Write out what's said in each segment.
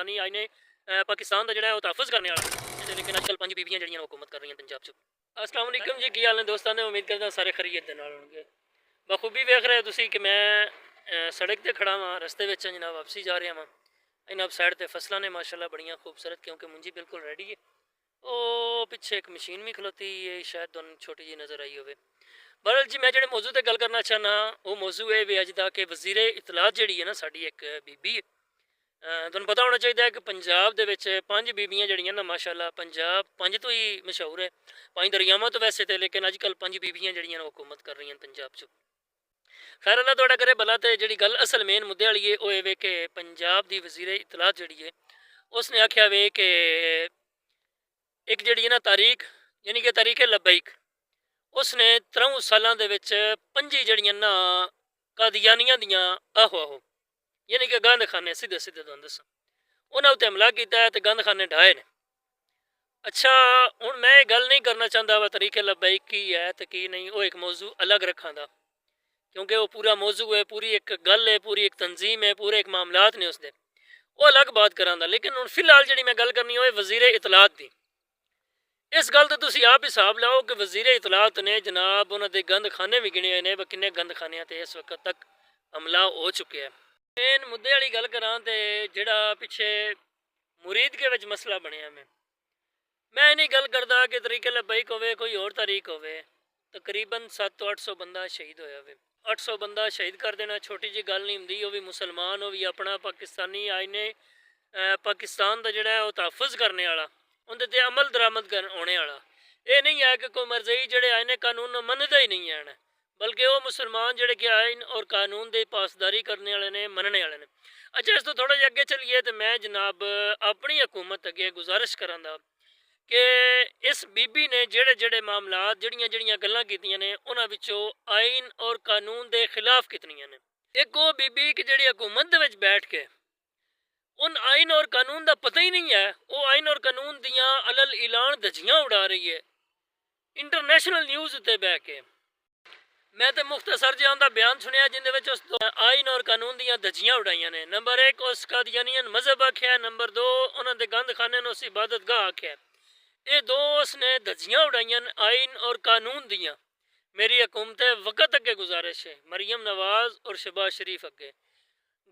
पाकिस्तानी आईने पाकिस्तान का जोड़ा तहफ़ुज़ करने वाला, लेकिन अजकल 5 बीबियाँ जड़ियाँ हुकूमत कर रही हैं पंजाब च। अस्सलाम वालेकुम जी, की हाल ने दोस्तों ने, उम्मीद करता सारे खैरियत दे नाल होणगे। बखूबी वेख रहे हो तुसी कि मैं सड़क ते खड़ा हाँ, रस्ते विच जनाब वापसी जा रहा हाँ। जनाब साइड ते फसलां ने माशाअल्लाह बड़ियां खूबसूरत, क्योंकि मुंजी बिल्कुल रेडी है। ओ पिछे एक मशीन भी खलोती है, शायद तुहानूं छोटी जी नज़र आई होवे। बहरहाल जी, मैं जिहड़े मौजू ते गल करना चाहना वो मौजू है वे अज दा कि वज़ीरे इतलात जिहड़ी है ना साडी एक बीबी है। तुहानूं पता होना चाहिए कि पंजाब दे विच 5 बीबियां जड़ियां ना माशाअल्लाह, पंजाब 5 तो ही मशहूर है, 5 दरियावां तो वैसे थे, लेकिन अजकल 5 बीबियां जड़ियां हुकूमत कर रही हैं पंजाब च। खैर अल्लाह तुहाडा करे भला। तो जी गल असल मेन मुद्दे वाली है वो वे कि पंजाब की वज़ीरे इतलात जी है उसने आख्या वे कि एक जी ना तारीख यानी कि तारीख लब्बैक उसने 3 सालों के 5 जड़ियाँ ना कादियानियां दियां आहो आहो यानी कि गंद खाने सीधे सीधे तुहानूं दसां उन्होंने उत्ते हमला किया है तो गंद खाने ढाए ने। अच्छा हूँ मैं गल नहीं करना चाहता वा तरीके लब्बैक की है तो की नहीं, वो एक मौजू अलग रखा था, क्योंकि वो पूरा मौजू है, पूरी एक गल है, पूरी एक तंजीम है, पूरे एक मामलात ने उसके, वो अलग बात करांदा। लेकिन हूँ फिलहाल जी मैं गल करनी है वज़ीरे इतलात की। इस गल तो तुसी आप हिसाब लाओ कि वज़ीरे इतलात ने जनाब उन्होंने गंद खाने भी गिने ने, किन्ने गंद खाने ते इस वक्त तक हमला हो चुके हैं। मेन मुद्दे वाली गल करां तो जिहड़ा पिछे मुरीद के विच मसला बनया, मैं नहीं गल करता कि तरीके लब्बैक होवे कोई और तारीख होवे, तकरीबन 700-800 बंदा शहीद होया वे। 800 बंदा शहीद कर देना छोटी जी गल नहीं होंदी, वो भी मुसलमान, वो भी अपना पाकिस्तानी आईने पाकिस्तान का जोड़ा है तहफ़ुज़ करने वाला, उनके ते अमल दरामद होने वाला। ये नहीं है कि कोई मरज़ई जोड़े आईने कानून मनते ही नहीं है, बल्कि वो मुसलमान जोड़े कि आइन और कानून की पासदारी करने वाले ने, मनने वाले ने। अच्छा इस तो थोड़ा जिहा अगे चलिए तो मैं जनाब अपनी हुकूमत अगे गुजारिश करांदा कि इस बीबी ने जेड़े जेड़े मामलात जड़ियाँ जड़ियाँ गल्लां कीतियां ने उन्हां विचों आइन और कानून के खिलाफ कितनियां ने। एक वो बीबी कि जेड़ी हुकूमत दे विच बैठ के उन आइन और कानून का पता ही नहीं है, वो आइन और कानून दियाँ अलल ऐलान धज्जियां उड़ा रही है इंटरनेशनल न्यूज़ उत्ते बह के। मैं तो मुख्तसर जिहा उहदा बयान सुनिया जिंदे विच उस आइन और कानून दियाँ धज्जियां उड़ाइयां ने। नंबर 1 उस कादियानियन मजहब आख्या, नंबर 2 उन्होंने गंद खाने उस इबादत गाह आख्या। ये दो उसने धज्जियां उड़ाइयां आइन और कानून दियाँ। मेरी हुकूमत वक़्त अगे गुजारिश है, मरियम नवाज और शहबाज शरीफ अगे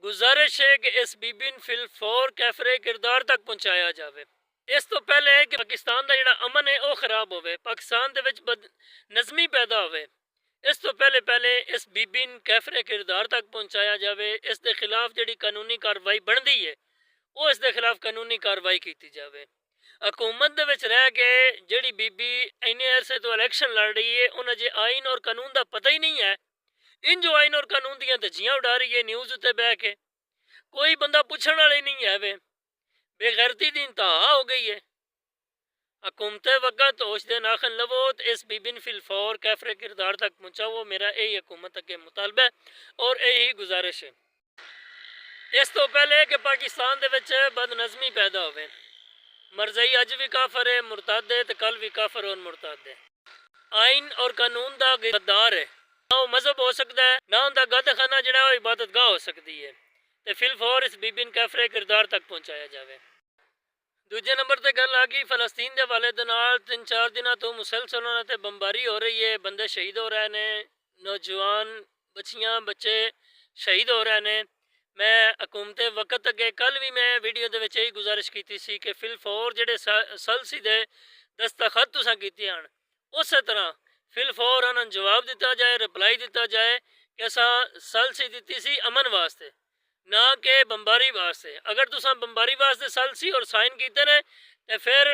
गुजारिश है कि इस बीबी फिल फौर कैफरे किरदार तक पहुँचाया जाए। इस तो पहले है कि पाकिस्तान का जोड़ा अमन है वह खराब होवे, पाकिस्तान के विच बद नज़मी पैदा होवे, इस तो पहले इस बीबी कैफरे किरदार तक पहुँचाया जाए। इस दे खिलाफ जी कानूनी कार्रवाई बनती है वो इस दे खिलाफ कानूनी कार्रवाई की जाए। हुकूमत दे विच रह के जिहड़ी बीबी इन्ने अरसे तो इलैक्शन लड़ रही है उन्हें जे आइन और कानून का पता ही नहीं है, इन जो आइन और कानून दियाँ धज्जियां उड़ा रही है न्यूज़ उत्ते बह के, कोई बंदा पूछने वाले नहीं है। वे बेगैरती की इंतहा हो गई है। हुकूमत वक़्त होश दे नाखन लवो तो इस बीबिन फिल फौर कैफरे किरदार तक पहुँचाओ, मेरा यही हुकूमत अगे मुतालबा है और यही गुजारिश है। इस तो पहले कि पाकिस्तान दे विच बदनज़मी पैदा होवे, मरज़ई अज भी काफर है मुरतद है तो कल भी काफर और मुरतद है। आइन और कानून का गद्दार है, ना वो मजहब हो सकता है ना उनका गद खाना जो इबादत गाह हो सकती है। तो फिल फौर इस बीबिन कैफरे किरदार तक पहुँचाया जाए। दूजे नंबर पर गल आ गई फलस्तीन के हवाले दे नाल 3-4 दिन तो मुसलसल उन्होंने बमबारी हो रही है, बंदे शहीद हो रहे हैं, नौजवान बच्चियाँ बच्चे शहीद हो रहे हैं। मैं हुकूमत वक़्त अगे कल भी मैं वीडियो के यही गुजारिश की सी कि फिल फौर जोड़े सलसी दे दस्तखत तुसां कीते हैं उस तरह फिल फौर उन्होंने जवाब दिता जाए, रिप्लाई दिता जाए कि असा सलसी दी सी अमन वास्ते ना कि बमबारी वास्ते। अगर तुसा बमबारी वास्ते सलसी और साइन किए ने तो फिर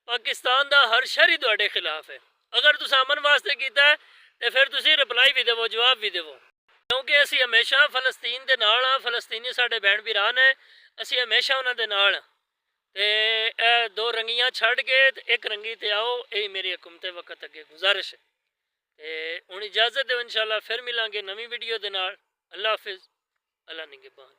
पाकिस्तान का हर शहरी तुहाडे खिलाफ है। अगर तुसा अमन वास्ते किया है तो फिर तुसी रिप्लाई भी देवो, जवाब भी देवो, क्योंकि असी हमेशा फलस्तीन के नाल हाँ, फलस्तीनी साडे भैन भरा ने, असी हमेशा उन्होंने नाल। ते दो रंगियां छड़ के एक रंगी ते आओ, यही मेरी हुकूमत वक़्त अगे गुजारिश है। हुण इजाजत दो, इंशाअल्लाह फिर मिलांगे नवी वीडियो दे नाल। अल्लाह हाफिज़, अल्लाह निगहबान।